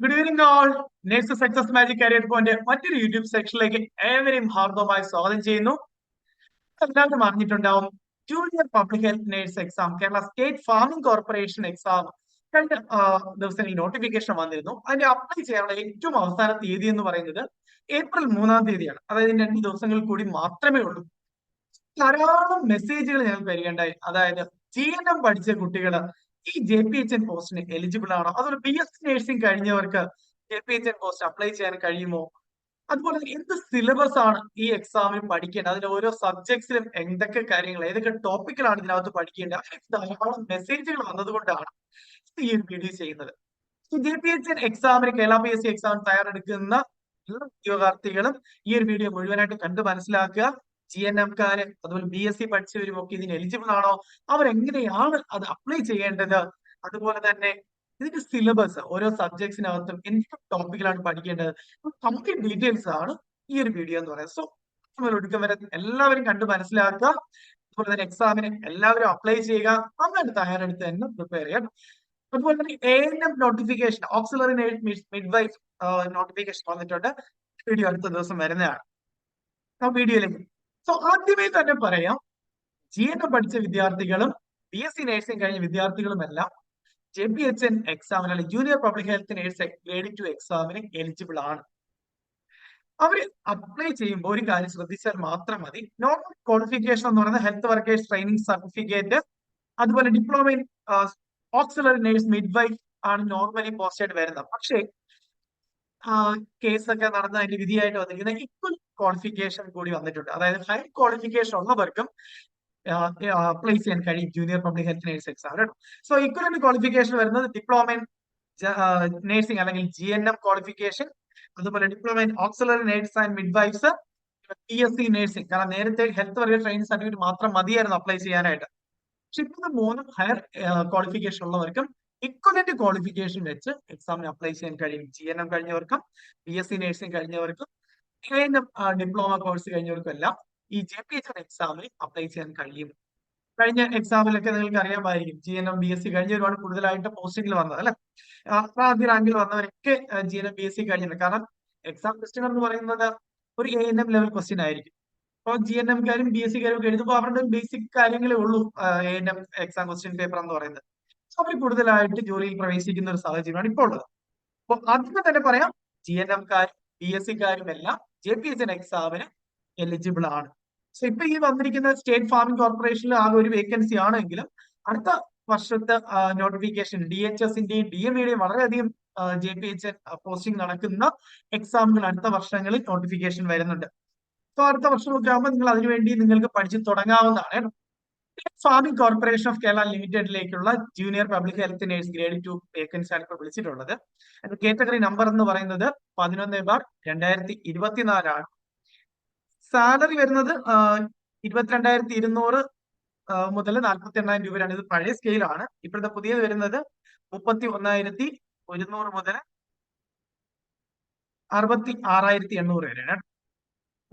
Good evening all. Nurse success magic career point മറ്റൊരു YouTube സെക്ഷനിലേക്ക് ഏവരെയും ഹാർദവമായി സ്വാഗതം ചെയ്യുന്നു. എല്ലാവരും അറിഞ്ഞിട്ടുണ്ടാവും, junior public health nurse exam, Kerala state farming corporation exam കഴിഞ്ഞ ദിവസങ്ങളിൽ നോട്ടിഫിക്കേഷൻ വന്നിരുന്നു. അതിന്റെ അപ്ലൈ ചെയ്യാനുള്ള ഏറ്റവും അവസാന തീയതി എന്ന് പറയുന്നത് ഏപ്രിൽ 3-ാം തീയതിയാണ്. അതായത് 2 ദിവസങ്ങൾ കൂടി മാത്രമേ ഉള്ളൂ. ധാരാളം മെസ്സേജുകൾ ഞങ്ങൾക്ക് വരികയുണ്ടായി. അതായത് GNM പഠിച്ച കുട്ടികൾ ഈ JPHN പോസ്റ്റിന് എലിജിബിൾ ആണോ, അതുപോലെ BSc നഴ്സിംഗ് കഴിഞ്ഞവർക്ക് JPHN പോസ്റ്റ് അപ്ലൈ ചെയ്യാൻ കഴിയുമോ, അതുപോലെ എന്ത് സിലബസ് ആണ് ഈ എക്സാമിന് പഠിക്കേണ്ടത്, അതിന്റെ ഓരോ സബ്ജക്ട്സിലും എന്തൊക്കെ കാര്യങ്ങൾ, ഏതൊക്കെ ടോപ്പിക്കിലാണ് ഇതിനകത്ത് പഠിക്കേണ്ടത്, അങ്ങനെ ധാരാളം മെസ്സേജുകൾ വന്നതുകൊണ്ടാണ് ഈ ഒരു വീഡിയോ ചെയ്യുന്നത്. JPHN എക്സാമിന്, കേരള PSC എക്സാമിന് തയ്യാറെടുക്കുന്ന എല്ലാ ഉദ്യോഗാർത്ഥികളും ഈ ഒരു വീഡിയോ മുഴുവനായിട്ട് കണ്ടു മനസ്സിലാക്കുക. GNMക്കാര് അതുപോലെ BSc പഠിച്ചവരും ഒക്കെ ഇതിന് എലിജിബിൾ ആണോ, അവരെങ്ങനെയാണ് അത് അപ്ലൈ ചെയ്യേണ്ടത്, അതുപോലെ തന്നെ ഇതിന്റെ സിലബസ്, ഓരോ സബ്ജക്ട്സിനകത്തും എന്തൊക്കെ ടോപ്പിക്കിലാണ് പഠിക്കേണ്ടത്, കംപ്ലീറ്റ് ഡീറ്റെയിൽസ് ആണ് ഈ ഒരു വീഡിയോ എന്ന് പറയുന്നത്. സോ ഒടുക്കം വരെ എല്ലാവരും കണ്ടു മനസ്സിലാക്കുക. അതുപോലെ തന്നെ എക്സാമിന് എല്ലാവരും അപ്ലൈ ചെയ്യുക, നന്നായിട്ട് തയ്യാറെടുത്ത് തന്നെ പ്രിപ്പയർ ചെയ്യാം. അതുപോലെ തന്നെ ANM notification, auxiliary midwife notification വന്നിട്ടുണ്ട്. വീഡിയോ അടുത്ത ദിവസം വരുന്നതാണ്. ആ വീഡിയോയിലേക്ക് സോ ആദ്യമേ തന്നെ പറയാം, GNM പഠിച്ച വിദ്യാർത്ഥികളും BSc നഴ്സിംഗ് കഴിഞ്ഞ വിദ്യാർത്ഥികളുമെല്ലാം JPHN എക്സാമിന് അല്ലെങ്കിൽ junior public health nurse grade 2 എക്സാമിന് എലിജിബിൾ ആണ്. അവര് അപ്ലൈ ചെയ്യുമ്പോൾ ഒരു കാര്യം ശ്രദ്ധിച്ചാൽ മാത്രം മതി. നോർമൽ ക്വാളിഫിക്കേഷൻ എന്ന് പറയുന്നത് ഹെൽത്ത് വർക്കേഴ്സ് ട്രെയിനിങ് സർട്ടിഫിക്കറ്റ്, അതുപോലെ diploma in auxiliary nurse midwife ആണ് നോർമലി പോസ്റ്റ് ആയിട്ട് വരുന്നത്. പക്ഷേ കേസൊക്കെ നടന്ന അതിന്റെ വിധിയായിട്ട് വന്നിരിക്കുന്ന ഈക്വൽ ക്വാളിഫിക്കേഷൻ കൂടി വന്നിട്ടുണ്ട്. അതായത് ഹൈ ക്വാളിഫിക്കേഷൻ ഉള്ളവർക്കും അപ്ലൈ ചെയ്യാൻ കഴിയും junior public health nurse exam. So equivalent qualification വരുന്നത് ഡിപ്ലോമ ഇൻ നേഴ്സിംഗ് അല്ലെങ്കിൽ GNM ക്വാളിഫിക്കേഷൻ, അതുപോലെ diploma in auxiliary nurse and midwives, PSc nursing. കാരണം നേരത്തെ ഹെൽത്ത് വർക്കർ ട്രെയിനിങ് സർട്ടിഫിക്കറ്റ് മാത്രം മതിയായിരുന്നു അപ്ലൈ ചെയ്യാനായിട്ട്. പക്ഷെ ഇപ്പോൾ 3 ഹയർ ക്വാളിഫിക്കേഷൻ ഉള്ളവർക്കും ഇക്വലന്റ് ക്വാളിഫിക്കേഷൻ വെച്ച് എക്സാമിന് അപ്ലൈ ചെയ്യാൻ കഴിയും. GNM കഴിഞ്ഞവർക്കും PSc നഴ്സിംഗ് കഴിഞ്ഞവർക്കും ANM ഡിപ്ലോമ കോഴ്സ് കഴിഞ്ഞവർക്കും എല്ലാം ഈ JPHN എക്സാമിന് അപ്ലൈ ചെയ്യാൻ കഴിയും. കഴിഞ്ഞ എക്സാമിലൊക്കെ നിങ്ങൾക്ക് അറിയാമായിരിക്കും, GNM BSc കഴിഞ്ഞ ഒരുപാട് കൂടുതലായിട്ട് പോസ്റ്റിംഗിൽ വന്നത് അല്ലെ. ആദ്യ റാങ്കിൽ വന്നവരൊക്കെ GNM BSc കഴിഞ്ഞിട്ടുണ്ട്. കാരണം എക്സാം ക്വസ്റ്റ്യൻ എന്ന് പറയുന്നത് ഒരു ANM ലെവൽ ക്വസ്റ്റ്യൻ ആയിരിക്കും. അപ്പോൾ GNMക്കാരും BScക്കാരും ഒക്കെ എഴുതുമ്പോൾ അവരുടെ ബേസിക് കാര്യങ്ങളേ ഉള്ളൂ ANM എക്സാം ക്വസ്റ്റ്യൻ പേപ്പർ എന്ന് പറയുന്നത്. അവർ കൂടുതലായിട്ട് ജോലിയിൽ പ്രവേശിക്കുന്ന ഒരു സാഹചര്യമാണ് ഇപ്പോൾ ഉള്ളത്. അപ്പോൾ ആദ്യം തന്നെ പറയാം, GNMക്കാരും BScക്കാരും എല്ലാം JPHN എക്സാമിന് എലിജിബിൾ ആണ്. സോ ഇപ്പൊ ഈ വന്നിരിക്കുന്ന സ്റ്റേറ്റ് ഫാമിംഗ് കോർപ്പറേഷനിൽ ആകെ ഒരു വേക്കൻസി ആണെങ്കിലും അടുത്ത വർഷത്തെ നോട്ടിഫിക്കേഷൻ DHSന്റെയും DMEയുടെയും വളരെയധികം JPHN പോസ്റ്റിംഗ് നടക്കുന്ന എക്സാമുകൾ അടുത്ത വർഷങ്ങളിൽ നോട്ടിഫിക്കേഷൻ വരുന്നുണ്ട്. സോ അടുത്ത വർഷമൊക്കെ ആകുമ്പോൾ നിങ്ങൾ അതിനുവേണ്ടി നിങ്ങൾക്ക് പഠിച്ചു തുടങ്ങാവുന്നതാണ്. ഫാമിംഗ് കോർപ്പറേഷൻ ഓഫ് കേരള ലിമിറ്റഡിലേക്കുള്ള junior public health nurse grade 2 vacancy ആണ് ഇപ്പോൾ വിളിച്ചിട്ടുള്ളത്. കാറ്റഗറി നമ്പർ എന്ന് പറയുന്നത് 11/2024 ആണ്. സാലറി വരുന്നത് 22,200 മുതൽ 48,000 രൂപ വരെയാണ്. ഇത് പഴയ സ്കെയിലാണ്. ഇപ്പോഴത്തെ പുതിയത് വരുന്നത് 31,100 മുതൽ 66,800 വരെയാണ്.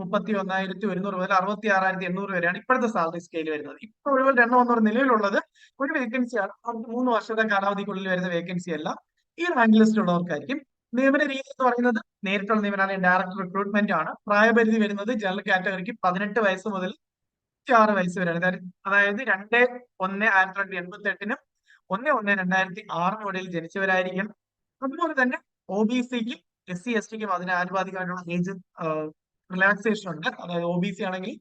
31,100 മുതൽ 66,800 വരെയാണ് ഇപ്പോഴത്തെ സാലറി സ്കെയിൽ വരുന്നത്. ഇപ്പോൾ ഒഴിവുകളുടെ എണ്ണം എന്ന് പറയുന്നത് നിലവിലുള്ളത് ഒരു വേക്കൻസിയാണ്. 3 വർഷത്തെ കാലാവധിക്കുള്ളിൽ വരുന്ന വേക്കൻസി അല്ല. ഈ റാങ്ക് ലിസ്റ്റ് ഉള്ളവർക്കായിരിക്കും. നിയമന രീതി എന്ന് പറയുന്നത് നേരിട്ടുള്ള നിയമനം, ഡയറക്ട് റിക്രൂട്ട്മെന്റ് ആണ്. പ്രായപരിധി വരുന്നത് ജനറൽ കാറ്റഗറിക്ക് 18 വയസ്സ് മുതൽ 6 വയസ്സ് വരെയാണ്. അതായത് 2/1/1988-നും 1/1/2006-നും ഇടയിൽ ജനിച്ചവരായിരിക്കും. അതുപോലെ തന്നെ OBCക്കും SC/STക്കും അതിന് ആനുപാതികമായിട്ടുള്ള ഏജ് റിലാക്സേഷൻ ഉണ്ട്. അതായത് OBC ആണെങ്കിൽ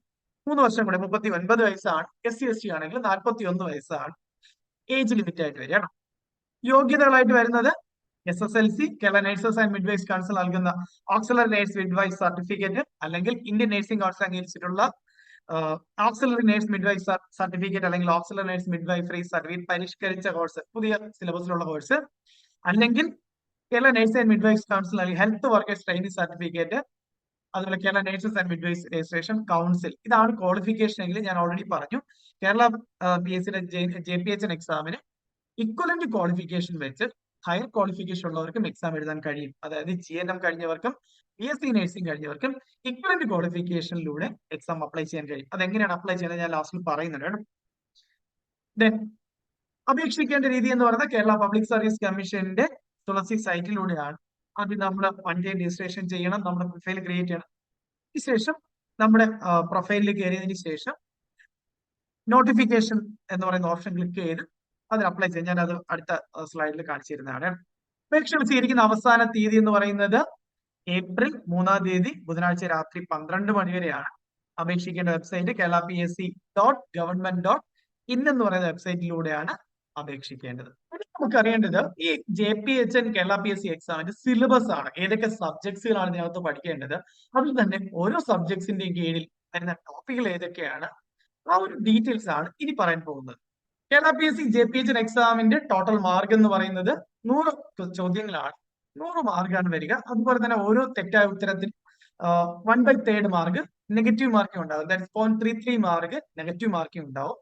3 വർഷം കൂടെ 39 വയസ്സാണ്. SC/ST ആണെങ്കിൽ 41 വയസ്സാണ് ഏജ് ലിമിറ്റ് ആയിട്ട് വരികയാണ്. യോഗ്യതകളായിട്ട് വരുന്നത് SSLC, Kerala nurses and midwife council നൽകുന്ന ഓക്സിലറി നേഴ്സ് മിഡ്വൈഫ് സർട്ടിഫിക്കറ്റ്, അല്ലെങ്കിൽ ഇന്ത്യൻ നഴ്സിംഗ് കൗൺസിൽ അംഗീകരിച്ചിട്ടുള്ള ഓക്സിലറി നേഴ്സ് മിഡ്വൈഫ് സർട്ടിഫിക്കറ്റ്, അല്ലെങ്കിൽ auxiliary nurse midwife free certificate, പരിഷ്കരിച്ച കോഴ്സ്, പുതിയ സിലബസിലുള്ള കോഴ്സ്, അല്ലെങ്കിൽ Kerala nurse and midwife council അല്ലെങ്കിൽ ഹെൽത്ത് വർക്കേഴ്സ് ട്രെയിനിങ് സർട്ടിഫിക്കറ്റ്, അതുപോലെ Kerala nurses and midwife registration council. ഇതാണ് ക്വാളിഫിക്കേഷൻ എങ്കിൽ ഞാൻ ഓൾറെഡി പറഞ്ഞു, കേരള PSCയുടെ JPHN എക്സാമിന് ഇക്വലന്റ് ക്വാളിഫിക്കേഷൻ വെച്ച് ഹയർ ക്വാളിഫിക്കേഷൻ ഉള്ളവർക്കും എക്സാം എഴുതാൻ കഴിയും. അതായത് GNM കഴിഞ്ഞവർക്കും BSc നഴ്സിംഗ് കഴിഞ്ഞവർക്കും ഇക്വലന്റ് ക്വാളിഫിക്കേഷനിലൂടെ എക്സാം അപ്ലൈ ചെയ്യാൻ കഴിയും. അതെങ്ങനെയാണ് അപ്ലൈ ചെയ്യുന്നത് ഞാൻ ലാസ്റ്റിൽ പറയുന്നുണ്ട്. ദെൻ അപേക്ഷിക്കേണ്ട രീതി എന്ന് പറയുന്നത് കേരള പബ്ലിക് സർവീസ് കമ്മീഷന്റെ തുളസി സൈറ്റിലൂടെയാണ്. ആദ്യം നമ്മൾ വൺ ടൈം രജിസ്ട്രേഷൻ ചെയ്യണം, നമ്മുടെ പ്രൊഫൈൽ ക്രിയേറ്റ് ചെയ്യണം. അതിനുശേഷം നമ്മുടെ പ്രൊഫൈലിൽ കയറിയതിന് ശേഷം നോട്ടിഫിക്കേഷൻ എന്ന് പറയുന്ന ഓപ്ഷൻ ക്ലിക്ക് ചെയ്ത് അതിൽ അപ്ലൈ ചെയ്യാം. ഞാൻ അത് അടുത്ത സ്ലൈഡിൽ കാണിച്ചു തരുന്നതാണ്. അപേക്ഷകൾ സ്വീകരിക്കുന്ന അവസാന തീയതി എന്ന് പറയുന്നത് ഏപ്രിൽ 3-ാം തീയതി ബുധനാഴ്ച രാത്രി 12 മണി വരെയാണ്. അപേക്ഷിക്കേണ്ട വെബ്സൈറ്റ് kerala.psc.government.in എന്ന് പറയുന്ന വെബ്സൈറ്റിലൂടെയാണ് അപേക്ഷിക്കേണ്ടത്. നമുക്ക് അറിയേണ്ടത് ഈ JPHN കേരള PSC എക്സാമിന്റെ സിലബസ് ആണ്. ഏതൊക്കെ സബ്ജക്ട്സുകളാണ് ഇതിനകത്ത് പഠിക്കേണ്ടത്, അതിൽ തന്നെ ഓരോ സബ്ജക്ട്സിന്റെയും കീഴിൽ വരുന്ന ടോപ്പിക്കുകൾ ഏതൊക്കെയാണ്, ആ ഒരു ഡീറ്റെയിൽസ് ആണ് ഇനി പറയാൻ പോകുന്നത്. കേരള PSC JPHN എക്സാമിന്റെ ടോട്ടൽ മാർക്ക് എന്ന് പറയുന്നത് 100 ചോദ്യങ്ങളാണ്. 100 മാർക്കാണ് വരിക. അതുപോലെ തന്നെ ഓരോ തെറ്റായ ഉത്തരത്തിൽ 1/3 മാർക്ക് നെഗറ്റീവ് മാർക്കിംഗ് ഉണ്ടാവും. ദാറ്റ് 0.33 മാർക്ക് നെഗറ്റീവ് മാർക്കിംഗ് ഉണ്ടാവും.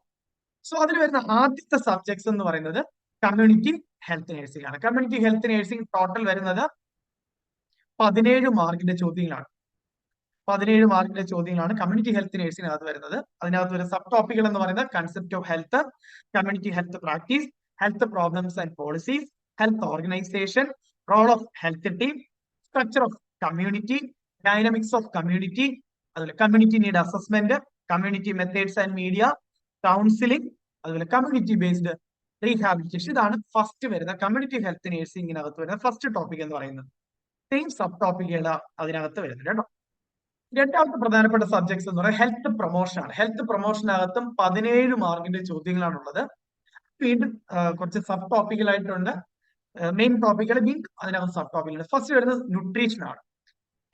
സോ അതിൽ വരുന്ന ആദ്യത്തെ സബ്ജക്ട്സ് എന്ന് പറയുന്നത് കമ്മ്യൂണിറ്റി ഹെൽത്ത് നഴ്സിംഗ് ആണ്. കമ്മ്യൂണിറ്റി ഹെൽത്ത് നഴ്സിംഗ് ടോട്ടൽ വരുന്നത് 17 മാർക്കിന്റെ ചോദ്യങ്ങളാണ്. 17 മാർക്കിന്റെ ചോദ്യങ്ങളാണ് കമ്മ്യൂണിറ്റി ഹെൽത്ത് നഴ്സിംഗിനകത്ത് വരുന്നത്. അതിനകത്ത് വരുന്ന സബ് ടോപ്പിക്കുകൾ എന്ന് പറയുന്നത് concept of health, community health practice, health problems and policies, health organization, role of health team, structure of community, dynamics of community, അതുപോലെ community need assessment, community methods and media, counselling, അതുപോലെ community based rehabilitation. ഇതാണ് first വരുന്ന community health നഴ്സിംഗിനകത്ത് വരുന്ന first topic എന്ന് പറയുന്നത്. Same sub ടോപ്പിക്കുകൾ അതിനകത്ത് വരുന്നുണ്ട് കേട്ടോ. രണ്ടാമത്തെ പ്രധാനപ്പെട്ട സബ്ജക്ട്സ് എന്ന് പറയുന്നത് ഹെൽത്ത് പ്രൊമോഷൻ ആണ്. ഹെൽത്ത് പ്രൊമോഷനകത്തും 17 മാർക്കിന്റെ ചോദ്യങ്ങളാണുള്ളത്. വീണ്ടും കുറച്ച് സബ് ടോപ്പിക്കലായിട്ടുണ്ട്. മെയിൻ ടോപ്പിക്കുകൾ വീണ്ടും അതിനകത്ത് സബ് ടോപ്പിക്കുണ്ട്. ഫസ്റ്റ് വരുന്നത് ന്യൂട്രീഷൻ ആണ്.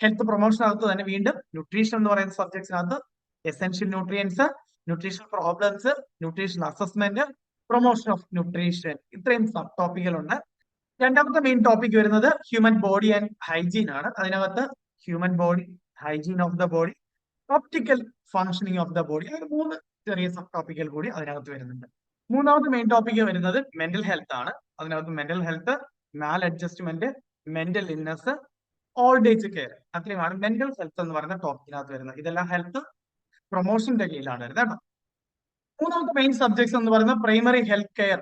ഹെൽത്ത് പ്രൊമോഷനകത്ത് തന്നെ വീണ്ടും ന്യൂട്രീഷൻ എന്ന് പറയുന്ന സബ്ജക്ട്സിനകത്ത് essential nutrients, nutrition problems, nutrition assessment, promotion of nutrition, ഇത്രയും സബ് ടോപ്പിക്കുകളുണ്ട്. രണ്ടാമത്തെ മെയിൻ ടോപ്പിക് വരുന്നത് ഹ്യൂമൻ ബോഡി ആൻഡ് ഹൈജീൻ ആണ്. അതിനകത്ത് human body, hygiene of the body, optical functioning of the body, അങ്ങനെ 3 ചെറിയ സബ് ടോപ്പിക്കുകൾ കൂടി അതിനകത്ത് വരുന്നുണ്ട്. മൂന്നാമത്തെ മെയിൻ ടോപ്പിക് വരുന്നത് മെന്റൽ ഹെൽത്ത് ആണ്. അതിനകത്ത് മെന്റൽ ഹെൽത്ത്, മാൽ adjustment, mental illness, old age care, അത്രയുമാണ് മെന്റൽ ഹെൽത്ത് എന്ന് പറയുന്ന ടോപ്പിക്കിനകത്ത് വരുന്നത്. ഇതെല്ലാം ഹെൽത്ത് പ്രൊമോഷന്റെ കീഴിലാണ് വരുന്നത് കേട്ടോ. മൂന്നാമത്തെ മെയിൻ സബ്ജക്ട്സ് എന്ന് പറയുന്നത് primary health care,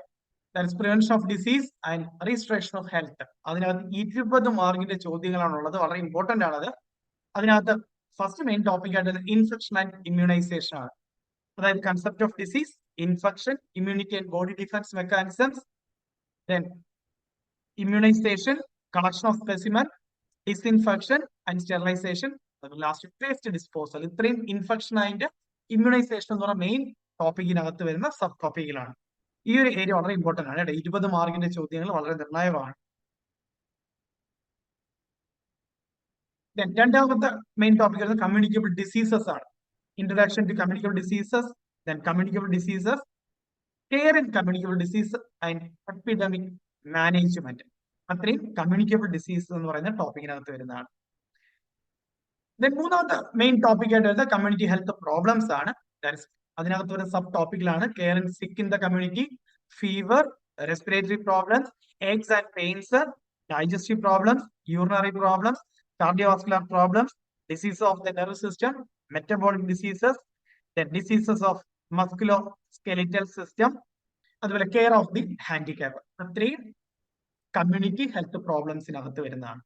prevention of disease and registration of health. അതിനകത്ത് 20 മാർക്കിന്റെ ചോദ്യങ്ങളാണുള്ളത്. വളരെ ഇമ്പോർട്ടന്റ് ആണത്. അതിനകത്ത് ഫസ്റ്റ് മെയിൻ ടോപ്പിക് ആയിട്ട് ഇൻഫെക്ഷൻ ആൻഡ് ഇമ്മ്യൂണൈസേഷൻ ആണ്. അതായത് concept of disease, infection, immunity and body defence mechanisms, then immunisation, collection of specimen, disinfection and sterilisation, last waste disposal. ഇത്രയും ഇൻഫെക്ഷൻ ആൻഡ് ഇമ്മ്യൂണൈസേഷൻ എന്ന് പറയുന്ന മെയിൻ ടോപ്പിക്കിനകത്ത് വരുന്ന sub ടോപ്പിക്കുകളാണ്. ഈ ഒരു area വളരെ ഇമ്പോർട്ടന്റ് ആണ്. 20 മാർക്കിന്റെ ചോദ്യങ്ങൾ വളരെ നിർണായകമാണ്. രണ്ടാമത്തെ മെയിൻ ടോപ്പിക് വരുന്നത് കമ്മ്യൂണിക്കബിൾ ഡിസീസസ് ആണ്. Introduction to communicable diseases, then communicable diseases, care in communicable disease and epidemic management. അത്രയും കമ്മ്യൂണിക്കബിൾ ഡിസീസ് എന്ന് പറയുന്ന ടോപ്പിക്കിനകത്ത് വരുന്നതാണ്. ദെൻ മൂന്നാമത്തെ മെയിൻ ടോപ്പിക് ആയിട്ട് വരുന്നത് കമ്മ്യൂണിറ്റി ഹെൽത്ത് പ്രോബ്ലംസ് ആണ്. അതിനകത്ത് വരുന്ന സബ് ടോപ്പിക്കിലാണ് care in sick in the community, fever, respiratory problems, aches and pains, digestive problems, urinary problems, cardiovascular problems, diseases of the nervous system, metabolic diseases, the diseases of musculoskeletal system, അതുപോലെ care of the handicap. അത്രയും community health പ്രോബ്ലംസിനകത്ത് വരുന്നതാണ്.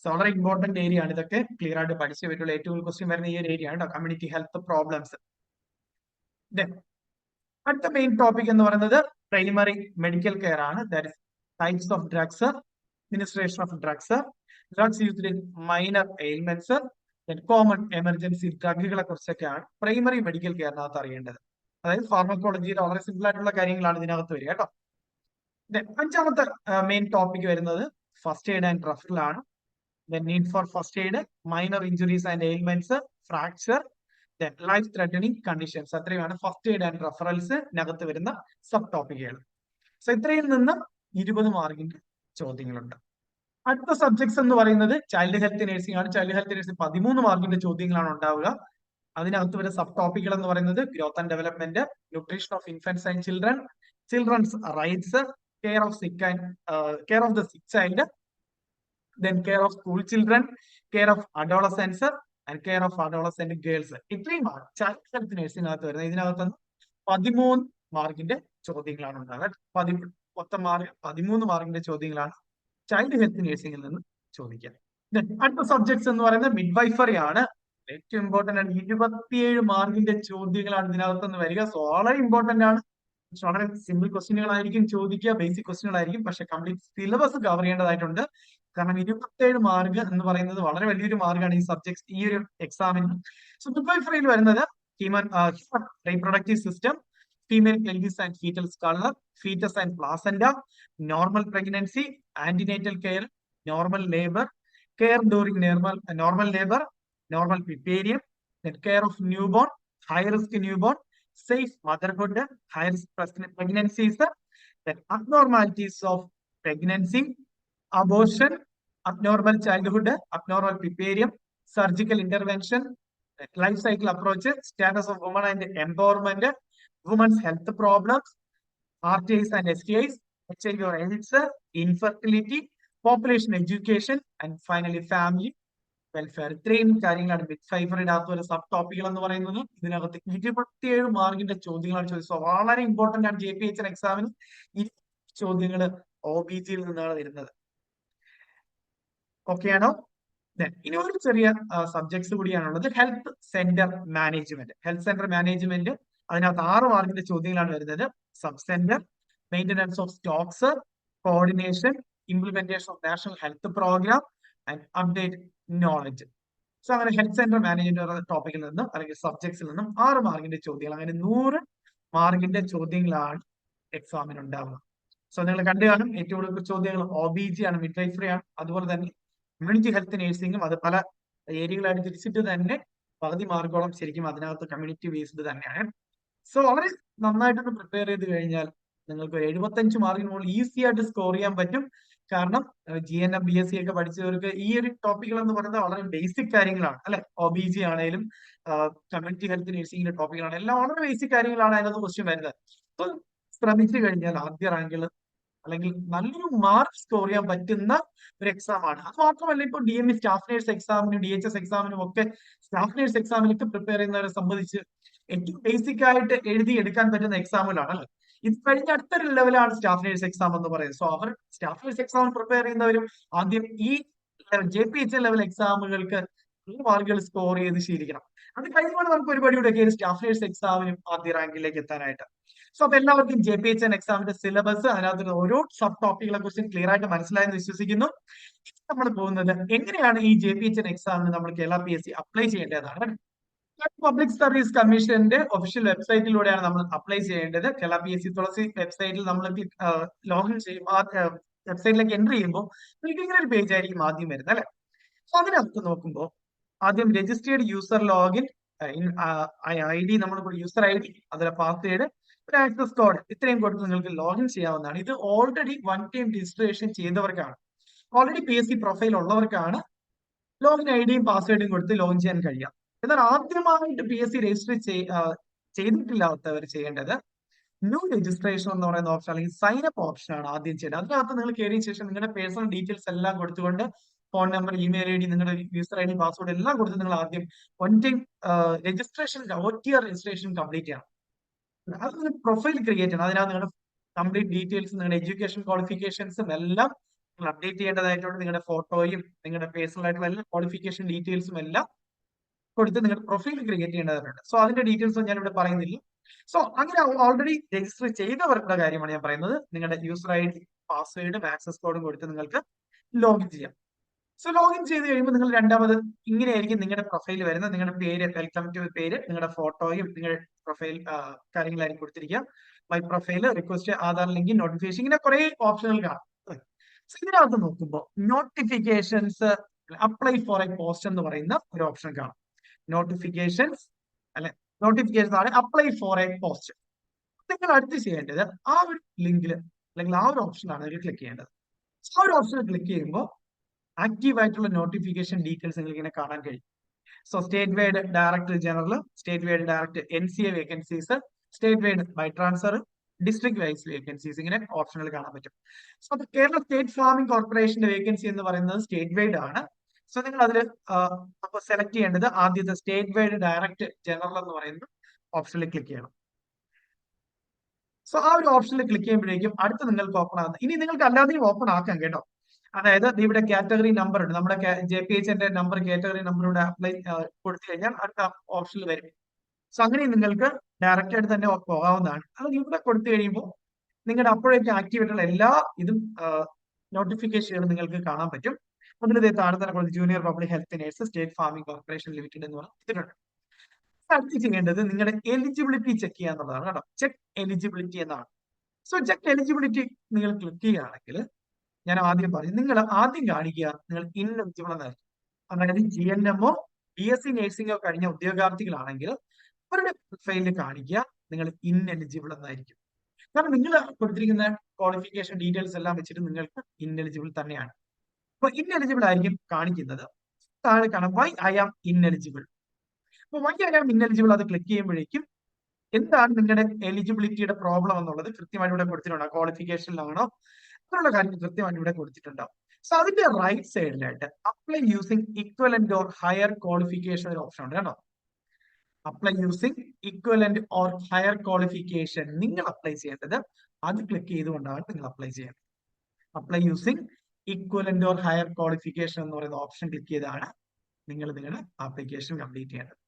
So വളരെ important area ആണ്. ഇതൊക്കെ clear ആയിട്ട് പഠിച്ചു പറ്റുള്ള ഏറ്റവും question വരുന്ന ഈ ഒരു ഏരിയ ആണ് കമ്മ്യൂണിറ്റി ഹെൽത്ത് പ്രോബ്ലംസ്. അടുത്ത മെയിൻ ടോപ്പിക് എന്ന് പറയുന്നത് പ്രൈമറി മെഡിക്കൽ കെയർ ആണ്. That is types of drugs, administration of drugs, drugs used in minor ailments, common emergency ഡ്രഗുകളെ കുറിച്ചൊക്കെയാണ് പ്രൈമറി മെഡിക്കൽ കെയറിനകത്ത് അറിയേണ്ടത്. അതായത് ഫാർമക്കോളജിയുടെ വളരെ സിമ്പിൾ ആയിട്ടുള്ള കാര്യങ്ങളാണ് ഇതിനകത്ത് വരിക കേട്ടോ. അഞ്ചാമത്തെ മെയിൻ ടോപ്പിക് വരുന്നത് ഫസ്റ്റ് എയ്ഡ് ആൻഡ് റെഫറൽ ആണ്. Need for first aid, minor injuries and ailments, fracture, life threatening conditions. അത്രയുമാണ് ഫസ്റ്റ് എയ്ഡ് ആൻഡ് റെഫറൽസിനകത്ത് വരുന്ന സബ് ടോപ്പിക്കുകൾ. സോ ഇത്രയിൽ നിന്ന് 20 മാർക്കിന്റെ ചോദ്യങ്ങളുണ്ട്. അടുത്ത സബ്ജക്ട്സ് എന്ന് പറയുന്നത് ചൈൽഡ് ഹെൽത്ത് നഴ്സിംഗ് ആണ്. ചൈൽഡ് ഹെൽത്ത് നഴ്സിംഗ് 13 മാർക്കിന്റെ ചോദ്യങ്ങളാണ് ഉണ്ടാവുക. അതിനകത്ത് വരുന്ന സബ് ടോപ്പിക്കുകൾ എന്ന് പറയുന്നത് growth and development, nutrition of infants and children, children's rights, care of the sick child, then care of school children, care of adolescence and care of adolescent girls. ഇത്രയുമാണ് child health നഴ്സിംഗിനകത്ത് വരുന്നത്. ഇതിനകത്ത് 13 മാർക്കിന്റെ ചോദ്യങ്ങളാണ് ഉണ്ടാകുക. മൊത്തം 13 മാർക്കിന്റെ ചോദ്യങ്ങളാണ് ചൈൽഡ് ഹെൽത്ത് നഴ്സിംഗിൽ നിന്ന് ചോദിക്കാം. അടുത്ത സബ്ജക്ട്സ് എന്ന് പറയുന്നത് മിഡ്വൈഫറി ആണ്. ഏറ്റവും ഇമ്പോർട്ടന്റ് ആണ്. 27 മാർക്കിന്റെ ചോദ്യങ്ങളാണ് ഇതിനകത്ത് നിന്ന് വരിക. സോ വളരെ ഇമ്പോർട്ടന്റ് ആണ്. വളരെ സിമ്പിൾ ക്വസ്റ്റ്യനുകളായിരിക്കും ചോദിക്കുക, ബേസിക് ക്വസ്റ്റ്യനുകളായിരിക്കും. പക്ഷെ കംപ്ലീറ്റ് സിലബസ് കവർ ചെയ്യേണ്ടതായിട്ടുണ്ട്. കാരണം 27 മാർക്ക് എന്ന് പറയുന്നത് വളരെ വലിയൊരു മാർക്കാണ് ഈ സബ്ജക്ട്, ഈ ഒരു എക്സാമിന്. സോ മിഡ്വൈഫറിയിൽ വരുന്നത് human reproductive system, female pelvis and fetal skull, fetus and placenta, normal pregnancy, antenatal care, normal labour, care during normal labour, normal prepariem, then care of newborn, high risk newborn, safe motherhood, high risk pregnancies, then abnormalities of pregnancy, abortion, abnormal childhood, abnormal prepariem, surgical intervention, life cycle approach, status of women and empowerment, women's health problems, RTIs and STIs, HIV or AIDS, infertility, population education, and finally family welfare. ഇത്രയും കാര്യങ്ങളാണ് മിഡ്വൈഫറിനകത്ത് ഒരു sub ടോപ്പിക്കുകൾ എന്ന് പറയുന്നത്. ഇതിനകത്ത് 27 മാർക്കിന്റെ ചോദ്യങ്ങളാണ് ചോദിച്ചത്. വളരെ ഇമ്പോർട്ടന്റ് ആണ് JPHN എക്സാമിന്. ഈ ചോദ്യങ്ങൾ OBGയിൽ നിന്നാണ് വരുന്നത്. ഓക്കെ ആണോ? ഇനി ഒരു ചെറിയ സബ്ജക്ട്സ് കൂടിയാണുള്ളത്. Health centre management. Health centre management അതിനകത്ത് 6 മാർക്കിന്റെ ചോദ്യങ്ങളാണ് വരുന്നത്. Sub centre, maintenance of stocks, coordination, implementation of national health programme and update knowledge. So അങ്ങനെ ഹെൽത്ത് സെന്റർ മാനേജ്മെന്റ് ടോപ്പിക്കിൽ നിന്നും അല്ലെങ്കിൽ സബ്ജക്ട്സിൽ നിന്നും 6 മാർക്കിന്റെ ചോദ്യങ്ങൾ, അങ്ങനെ 100 മാർക്കിന്റെ ചോദ്യങ്ങളാണ് എക്സാമിന് ഉണ്ടാവുക. സോ നിങ്ങൾ കണ്ടു കാണും, ഏറ്റവും കൂടുതൽ ചോദ്യങ്ങൾ OBG ആണ്, മിഡ്വൈഫറി ആണ്. അതുപോലെ തന്നെ കമ്മ്യൂണിറ്റി ഹെൽത്ത് നഴ്സിംഗും അത് പല ഏരിയകളായിട്ട് തിരിച്ചിട്ട് തന്നെ പകുതി മാർക്കോളം ശരിക്കും അതിനകത്ത് കമ്മ്യൂണിറ്റി ബേസ്ഡ് തന്നെയാണ്. സോ വളരെ നന്നായിട്ടൊന്ന് പ്രിപ്പയർ ചെയ്ത് കഴിഞ്ഞാൽ നിങ്ങൾക്ക് ഒരു 75 മാർക്കിന് മുകളിൽ ഈസി ആയിട്ട് സ്കോർ ചെയ്യാൻ പറ്റും. കാരണം GNM BSc ഒക്കെ പഠിച്ചവർക്ക് ഈ ഒരു ടോപ്പിക്കുകൾ എന്ന് പറയുന്നത് വളരെ ബേസിക് കാര്യങ്ങളാണ് അല്ലെ. OBG ആണെങ്കിലും കമ്മ്യൂണിറ്റി ഹെൽത്ത് നഴ്സിംഗിന്റെ ടോപ്പിക്കുകളാണ്, എല്ലാം വളരെ ബേസിക് കാര്യങ്ങളാണ് അതിനകത്ത് ക്വസ്റ്റ്യൻ വരുന്നത്. അപ്പൊ ശ്രമിച്ചു കഴിഞ്ഞാൽ ആദ്യ റാങ്കിൽ അല്ലെങ്കിൽ നല്ലൊരു മാർക്ക് സ്കോർ ചെയ്യാൻ പറ്റുന്ന ഒരു എക്സാം ആണ്. അത് മാത്രമല്ല, ഇപ്പോൾ DME സ്റ്റാഫ് നേഴ്സ് എക്സാമിനും DHS എക്സാമിനും ഒക്കെ സ്റ്റാഫ് നേഴ്സ് എക്സാമിനൊക്കെ പ്രിപ്പയർ ചെയ്യുന്നവരെ സംബന്ധിച്ച് ഏറ്റവും ബേസിക് ആയിട്ട് എഴുതി എടുക്കാൻ പറ്റുന്ന എക്സാമുകളാണ് അല്ലെ. ഇത് കഴിഞ്ഞ അടുത്തൊരു ലെവലാണ് സ്റ്റാഫ് നേഴ്സ് എക്സാം എന്ന് പറയുന്നത്. സോ അവർ സ്റ്റാഫ് നേഴ്സ് എക്സാം പ്രിപ്പയർ ചെയ്യുന്നവരും ആദ്യം ഈ JPHN ലെവൽ എക്സാമുകൾക്ക് മാർക്കുകൾ സ്കോർ ചെയ്ത് ശീലിക്കണം. അത് കഴിഞ്ഞുകൊണ്ട് നമുക്ക് ഒരുപാട് കൂടെ സ്റ്റാഫ് നേഴ്സ് എക്സാമിനും ആദ്യ റാങ്കിലേക്ക് എത്താനായിട്ട്. സോ അപ്പൊ എല്ലാവർക്കും JPHN എക്സാമിന്റെ സിലബസ്, അതിനകത്ത് ഓരോ സബ് ടോപ്പിക്കുകളെ കുറിച്ച് ക്ലിയർ ആയിട്ട് മനസ്സിലായെന്ന് വിശ്വസിക്കുന്നു. നമ്മൾ പോകുന്നത് എങ്ങനെയാണ് ഈ JPHN എക്സാമിന് നമ്മൾ കേരള PSC അപ്ലൈ ചെയ്യേണ്ടതാണ്. പബ്ലിക് സർവീസ് കമ്മീഷന്റെ ഒഫീഷ്യൽ വെബ്സൈറ്റിലൂടെയാണ് നമ്മൾ അപ്ലൈ ചെയ്യേണ്ടത്. കേരള PSC തുളസി വെബ്സൈറ്റിൽ നമ്മൾ ലോഗിൻ ചെയ്യുമ്പോൾ, വെബ്സൈറ്റിലേക്ക് എൻ്റർ ചെയ്യുമ്പോൾ നിങ്ങൾക്ക് ഇങ്ങനെ ഒരു പേജ് ആയിരിക്കും ആദ്യം വരുന്നത് അല്ലെ. സോ അതിനകത്ത് നോക്കുമ്പോൾ ആദ്യം രജിസ്റ്റേർഡ് യൂസർ ലോഗിൻ, ID, നമ്മൾ യൂസർ ID, അതിലെ പാസ്വേഡ്, ഒരു ആക്സസ് കോഡ്, ഇത്രയും കൊടുത്ത് നിങ്ങൾക്ക് ലോഗിൻ ചെയ്യാവുന്നതാണ്. ഇത് ഓൾറെഡി 1 ടൈം രജിസ്ട്രേഷൻ ചെയ്തവർക്കാണ്, ഓൾറെഡി PSC പ്രൊഫൈൽ ഉള്ളവർക്കാണ് ലോഗിൻ IDയും പാസ്വേഡും കൊടുത്ത് ലോഗിൻ ചെയ്യാൻ കഴിയാം. എന്നാൽ ആദ്യമായിട്ട് PSC രജിസ്റ്റർ ചെയ്തിട്ടില്ലാത്തവർ ചെയ്യേണ്ടത് ന്യൂ രജിസ്ട്രേഷൻ എന്ന് പറയുന്ന ഓപ്ഷൻ അല്ലെങ്കിൽ സൈൻ അപ്പ് ഓപ്ഷൻ ആണ് ആദ്യം ചെയ്യേണ്ടത്. അതിനകത്ത് നിങ്ങൾ കയറിയ ശേഷം നിങ്ങളുടെ പേഴ്സണൽ ഡീറ്റെയിൽസ് എല്ലാം കൊടുത്തുകൊണ്ട് ഫോൺ നമ്പർ, ഇമെയിൽ ID, നിങ്ങളുടെ യൂസർ ID, പാസ്വേഡ് എല്ലാം കൊടുത്ത് നിങ്ങൾ ആദ്യം 1 time registration, OTR registration complete ചെയ്യണം. അത് നിങ്ങൾ പ്രൊഫൈൽ ക്രിയേറ്റ് ചെയ്യണം. അതിനകത്ത് നിങ്ങളുടെ കംപ്ലീറ്റ് ഡീറ്റെയിൽസ്, നിങ്ങളുടെ എഡ്യൂക്കേഷൻ ക്വാളിഫിക്കേഷൻസും എല്ലാം നിങ്ങൾ അപ്ഡേറ്റ് ചെയ്യേണ്ടതായിട്ടുണ്ട്. നിങ്ങളുടെ ഫോട്ടോയും നിങ്ങളുടെ പേഴ്സണൽ ആയിട്ടുള്ള എല്ലാ ക്വാളിഫിക്കേഷൻ ഡീറ്റെയിൽസും എല്ലാം കൊടുത്ത് നിങ്ങളുടെ പ്രൊഫൈൽ ക്രിയേറ്റ് ചെയ്യേണ്ടതായിട്ടുണ്ട്. സോ അതിന്റെ ഡീറ്റെയിൽസ് ഞാൻ ഇവിടെ പറയുന്നില്ല. സോ അങ്ങനെ ഓൾറെഡി രജിസ്റ്റർ ചെയ്തവരുടെ കാര്യമാണ് ഞാൻ പറയുന്നത്. നിങ്ങളുടെ യൂസർ ID, പാസ്വേഡും ആക്സസ് കോഡും കൊടുത്ത് നിങ്ങൾക്ക് ലോഗിൻ ചെയ്യാം. സോ ലോഗിൻ ചെയ്ത് കഴിയുമ്പോൾ നിങ്ങൾ രണ്ടാമത് ഇങ്ങനെയായിരിക്കും നിങ്ങളുടെ പ്രൊഫൈൽ വരുന്നത്. നിങ്ങളുടെ പേര്, വെൽക്കം ടു പേര്, നിങ്ങളുടെ ഫോട്ടോയും നിങ്ങളുടെ പ്രൊഫൈൽ കാര്യങ്ങളായിരിക്കും കൊടുത്തിരിക്കുക. My profile, request, Aadhaar link, notification, ഇങ്ങനെ കുറെ ഓപ്ഷനുകൾ കാണാം. സോ ഇതിനകത്ത് നോക്കുമ്പോൾ notifications, apply for a post എന്ന് പറയുന്ന ഒരു ഓപ്ഷൻ കാണാം. നോട്ടിഫിക്കേഷൻസ് അല്ലെ, നോട്ടിഫിക്കേഷൻ ആണ് അപ്ലൈ ഫോർ എ പോസ്റ്റ്. നിങ്ങൾ അടുത്ത് ചെയ്യേണ്ടത് ആ ഒരു ലിങ്കിൽ അല്ലെങ്കിൽ ആ ഒരു ഓപ്ഷനാണ് നിങ്ങൾ ക്ലിക്ക് ചെയ്യേണ്ടത്. ആ ഒരു ഓപ്ഷൻ ക്ലിക്ക് ചെയ്യുമ്പോൾ ആക്റ്റീവ് ആയിട്ടുള്ള നോട്ടിഫിക്കേഷൻ ഡീറ്റെയിൽസ് നിങ്ങൾക്ക് ഇങ്ങനെ കാണാൻ കഴിയും. So state wide director general, state wide director NCA vacancies, state wide by transfer, district wise vacancies, ഇങ്ങനെ ഓപ്ഷനുകൾ കാണാൻ പറ്റും. സോ അത് കേരള സ്റ്റേറ്റ് ഫാമിംഗ് കോർപ്പറേഷന്റെ വേക്കൻസി എന്ന് പറയുന്നത് സ്റ്റേറ്റ് വൈഡ് ആണ്. സോ നിങ്ങൾ അതിൽ അപ്പൊ സെലക്ട് ചെയ്യേണ്ടത് ആദ്യത്തെ സ്റ്റേറ്റ് വൈഡ് ഡയറക്ടർ ജനറൽ എന്ന് പറയുന്ന ഓപ്ഷനിൽ ക്ലിക്ക് ചെയ്യണം. സോ ആ ഒരു ഓപ്ഷനിൽ ക്ലിക്ക് ചെയ്യുമ്പോഴേക്കും അടുത്ത് നിങ്ങൾക്ക് ഓപ്പൺ ആകുന്നത്, ഇനി നിങ്ങൾക്ക് അല്ലാതെയും ഓപ്പൺ ആക്കാം കേട്ടോ. അതായത് ഇവിടെ കാറ്റഗറി നമ്പർ ഉണ്ട്, നമ്മുടെ JPHന്റെ നമ്പർ, കാറ്റഗറി നമ്പർ ഇവിടെ അപ്ലൈ കൊടുത്തു കഴിഞ്ഞാൽ അടുത്ത ഓപ്ഷനിൽ വരും. സോ അങ്ങനെ നിങ്ങൾക്ക് ഡയറക്റ്റ് ആയിട്ട് തന്നെ പോകാവുന്നതാണ്. അത് ഇവിടെ കൊടുത്തു കഴിയുമ്പോൾ നിങ്ങളുടെ അപ്പോഴേക്കും ആക്റ്റീവ് ആയിട്ടുള്ള എല്ലാ ഇതും നോട്ടിഫിക്കേഷനുകളും നിങ്ങൾക്ക് കാണാൻ പറ്റും. അതിൽ താഴെ തന്നെ കൊടുത്ത് junior public health nurse state farming corporation limited എന്ന് പറഞ്ഞിട്ടുണ്ട്. അടുത്ത് ചെയ്യേണ്ടത് നിങ്ങളുടെ എലിജിബിലിറ്റി ചെക്ക് ചെയ്യുക എന്നുള്ളതാണ് കേട്ടോ. ചെക്ക് എലിജിബിലിറ്റി എന്നാണ്. സോ ചെക്ക് എലിജിബിലിറ്റി നിങ്ങൾ ക്ലിക്ക് ചെയ്യുകയാണെങ്കിൽ ഞാൻ ആദ്യം പറയും, നിങ്ങൾ ആദ്യം കാണിക്കുക നിങ്ങൾ ഇൻഎലിജിബിൾ എന്നായിരിക്കും. അതായത് GNMO BSc നഴ്സിംഗോ കഴിഞ്ഞ ഉദ്യോഗാർത്ഥികളാണെങ്കിൽ അവരുടെ പ്രൊഫൈലിൽ കാണിക്കുക നിങ്ങൾ ഇൻഎലിജിബിൾ എന്നായിരിക്കും. കാരണം നിങ്ങൾ കൊടുത്തിരിക്കുന്ന ക്വാളിഫിക്കേഷൻ ഡീറ്റെയിൽസ് എല്ലാം വെച്ചിട്ട് നിങ്ങൾക്ക് ഇൻഎലിജിബിൾ തന്നെയാണ്. അപ്പൊ ഇൻഎലിജിബിൾ ആയിരിക്കും കാണിക്കുന്നത്. താഴെ കാണാം വൈ ഐ ആം ഇൻഎലിജിബിൾ. അപ്പൊ വൈ ഐ ആം ഇൻഎലിജിബിൾ അത് ക്ലിക്ക് ചെയ്യുമ്പോഴേക്കും എന്താണ് നിങ്ങളുടെ എലിജിബിലിറ്റിയുടെ പ്രോബ്ലം എന്നുള്ളത് കൃത്യമായിട്ട് ഇവിടെ കൊടുത്തിട്ടുണ്ടാവും. ക്വാളിഫിക്കേഷനിലാണോ അങ്ങനെയുള്ള കാര്യങ്ങൾ കൃത്യമായിട്ട് ഇവിടെ കൊടുത്തിട്ടുണ്ടാവും. സോ അതിന്റെ റൈറ്റ് സൈഡിലായിട്ട് apply using equivalent or higher qualification ഒരു ഓപ്ഷൻ ഉണ്ട് കേട്ടോ. Apply using equivalent or higher qualification നിങ്ങൾ അപ്ലൈ ചെയ്യേണ്ടത് അത് ക്ലിക്ക് ചെയ്തുകൊണ്ടാണ് നിങ്ങൾ അപ്ലൈ ചെയ്യേണ്ടത്. Apply using equivalent or higher qualification എന്ന് പറയുന്ന ഓപ്ഷൻ ക്ലിക്ക് ചെയ്താണ് നിങ്ങൾ നിങ്ങളുടെ ആപ്ലിക്കേഷൻ കംപ്ലീറ്റ് ചെയ്യേണ്ടത്.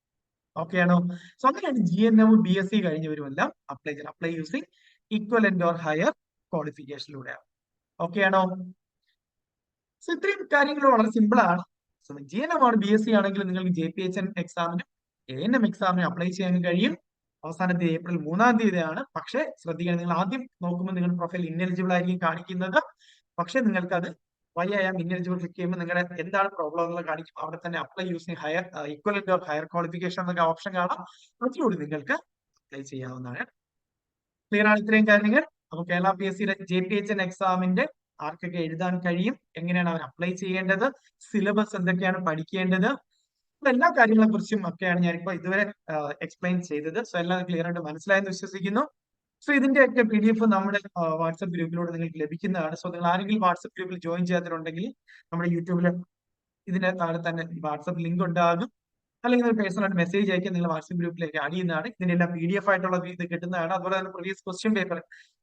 ഓക്കെ ആണോ? സോ അങ്ങനെയാണ് GNM BSc കഴിഞ്ഞവരുമെല്ലാം അപ്ലൈ ചെയ്യുന്നത്. Apply using equivalent or higher ക്വാളിഫിക്കേഷനിലൂടെയാണ്. ഓക്കെ ആണോ? സോ ഇത്രയും കാര്യങ്ങൾ വളരെ സിമ്പിൾ ആണ്. സോ GNM ആണ് BSc ആണെങ്കിൽ നിങ്ങൾക്ക് JPHN എക്സാമിനും ANM എക്സാമിനും അപ്ലൈ ചെയ്യാൻ കഴിയും. അവസാനത്തെ ഏപ്രിൽ 3-ാം തീയതിയാണ്. പക്ഷേ ശ്രദ്ധിക്കണം, നിങ്ങൾ ആദ്യം നോക്കുമ്പോൾ നിങ്ങളുടെ പ്രൊഫൈൽ ഇൻഎലിജിബിൾ ആയിരിക്കും കാണിക്കുന്നത്. പക്ഷെ നിങ്ങൾക്ക് അത് why I am ineligible click ചെയ്യുമ്പോൾ നിങ്ങളുടെ എന്താണ് പ്രോബ്ലം എന്നുള്ളത് കാണിക്കും. അവിടെ തന്നെ apply using higher equivalent or higher qualification എന്നൊക്കെ ഓപ്ഷൻ കാണാം. അതിലൂടെ നിങ്ങൾക്ക് അപ്ലൈ ചെയ്യാവുന്നതാണ്. ക്ലിയർ ആണ് ഇത്രയും കാര്യങ്ങൾ? അപ്പൊ കേരള PSCയുടെ JPHN എക്സാമിന്റെ ആർക്കൊക്കെ എഴുതാൻ കഴിയും, എങ്ങനെയാണ് അവർ അപ്ലൈ ചെയ്യേണ്ടത്, സിലബസ് എന്തൊക്കെയാണ് പഠിക്കേണ്ടത്, എല്ലാ കാര്യങ്ങളെ കുറിച്ചും ഒക്കെയാണ് ഞാനിപ്പോ ഇതുവരെ എക്സ്പ്ലെയിൻ ചെയ്തത്. സോ എല്ലാം ക്ലിയർ ആയിട്ട് മനസ്സിലായെന്ന് വിശ്വസിക്കുന്നു. സോ ഇതിന്റെയൊക്കെ PDF നമ്മുടെ വാട്സ്ആപ്പ് ഗ്രൂപ്പിലൂടെ നിങ്ങൾക്ക് ലഭിക്കുന്നതാണ്. സോ നിങ്ങൾ ആരെങ്കിലും വാട്സ്ആപ്പ് ഗ്രൂപ്പിൽ ജോയിൻ ചെയ്യാത്തിട്ടുണ്ടെങ്കിൽ നമ്മുടെ യൂട്യൂബിൽ ഇതിന്റെ താഴെ തന്നെ വാട്സ്ആപ്പ് ലിങ്ക് ഉണ്ടാകും. അല്ലെങ്കിൽ നിങ്ങൾ പേഴ്സണലായിട്ട് മെസ്സേജ് അയക്കാൻ നിങ്ങൾ വാട്സ്ആപ്പ് ഗ്രൂപ്പിലേക്ക് ആഡ് ചെയ്യുന്നതാണ്. ഇതിന്റെ എല്ലാം PDF ആയിട്ടുള്ള ഇത് കിട്ടുന്നതാണ്. അതുപോലെ തന്നെ പ്രീവിയസ് ക്വസ്റ്റ്യൻ പേപ്പർ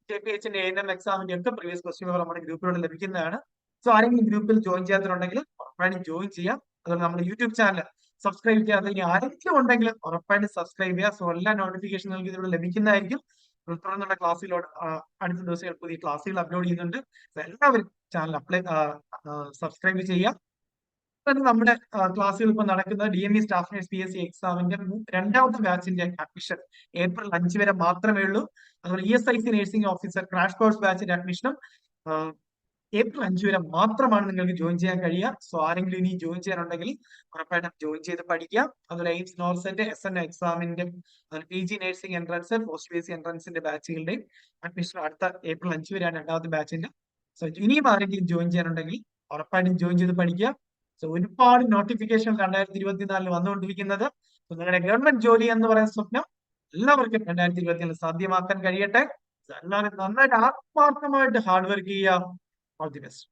JPHന്റെ ANM എക്സാമിന്റെ ഒക്കെ പ്രീവിയസ് ക്വസ്റ്റ്യൻ പേപ്പർ നമ്മുടെ ഗ്രൂപ്പിലൂടെ ലഭിക്കുന്നതാണ്. സോ ആരെങ്കിലും ഗ്രൂപ്പിൽ ജോയിൻ ചെയ്യാത്തിട്ടുണ്ടെങ്കിൽ ഉറപ്പായിട്ടും ജോയിൻ ചെയ്യാം. അതുപോലെ നമ്മുടെ യൂട്യൂബ് ചാനൽ സബ്സ്ക്രൈബ് ചെയ്യാതെ ഇനി ആരെങ്കിലും ഉണ്ടെങ്കിൽ ഉറപ്പായിട്ട് സബ്സ്ക്രൈബ് ചെയ്യുക. സോ എല്ലാ നോട്ടിഫിക്കേഷൻ നിങ്ങൾക്ക് ഇതിലൂടെ ലഭിക്കുന്നതായിരിക്കും. തുടർന്നുള്ള ക്ലാസ്സിലോട് അടുത്ത ദിവസം പുതിയ ക്ലാസ്സുകൾ അപ്ലോഡ് ചെയ്യുന്നുണ്ട്. എല്ലാവരും ചാനൽ സബ്സ്ക്രൈബ് ചെയ്യാം. നമ്മുടെ ക്ലാസ്സുകൾ ഇപ്പൊ നടക്കുന്ന DME സ്റ്റാഫ് നഴ്സ് PSC എക്സാമിന്റെ 2ാമത്തെ ബാച്ചിന്റെ അഡ്മിഷൻ ഏപ്രിൽ 5 വരെ മാത്രമേ ഉള്ളൂ. അതുപോലെ ESIC nursing officer crash course ബാച്ചിന്റെ അഡ്മിഷനും ഏപ്രിൽ 5 വരെ മാത്രമാണ് നിങ്ങൾക്ക് ജോയിൻ ചെയ്യാൻ കഴിയുക. സോ ആരെങ്കിലും ഇനി ജോയിൻ ചെയ്യാനുണ്ടെങ്കിൽ ഉറപ്പായിട്ടും ജോയിൻ ചെയ്ത് പഠിക്കുക. അതുപോലെ എയിംസ് നോർസന്റെ SN എക്സാമിന്റെ PG nursing entrance post PSC എൻട്രൻസിന്റെ ബാച്ചുകളുടെയും അഡ്മിഷൻ അടുത്ത ഏപ്രിൽ 5 വരെയാണ് 2ാമത്തെ ബാച്ചിന്റെ. സോ ഇനിയും ആരെങ്കിലും ജോയിൻ ചെയ്യാനുണ്ടെങ്കിൽ ഉറപ്പായിട്ടും ജോയിൻ ചെയ്ത് പഠിക്കുക. സോ ഒരുപാട് നോട്ടിഫിക്കേഷൻ 2024 വന്നുകൊണ്ടിരിക്കുന്നത്. നിങ്ങളുടെ ഗവൺമെന്റ് ജോലി എന്ന് പറയുന്ന സ്വപ്നം എല്ലാവർക്കും 2024 സാധ്യമാക്കാൻ കഴിയട്ടെ. എല്ലാവരും നന്നായിട്ട് ആത്മാർത്ഥമായിട്ട് ഹാർഡ് വർക്ക് ചെയ്യുക. All the best.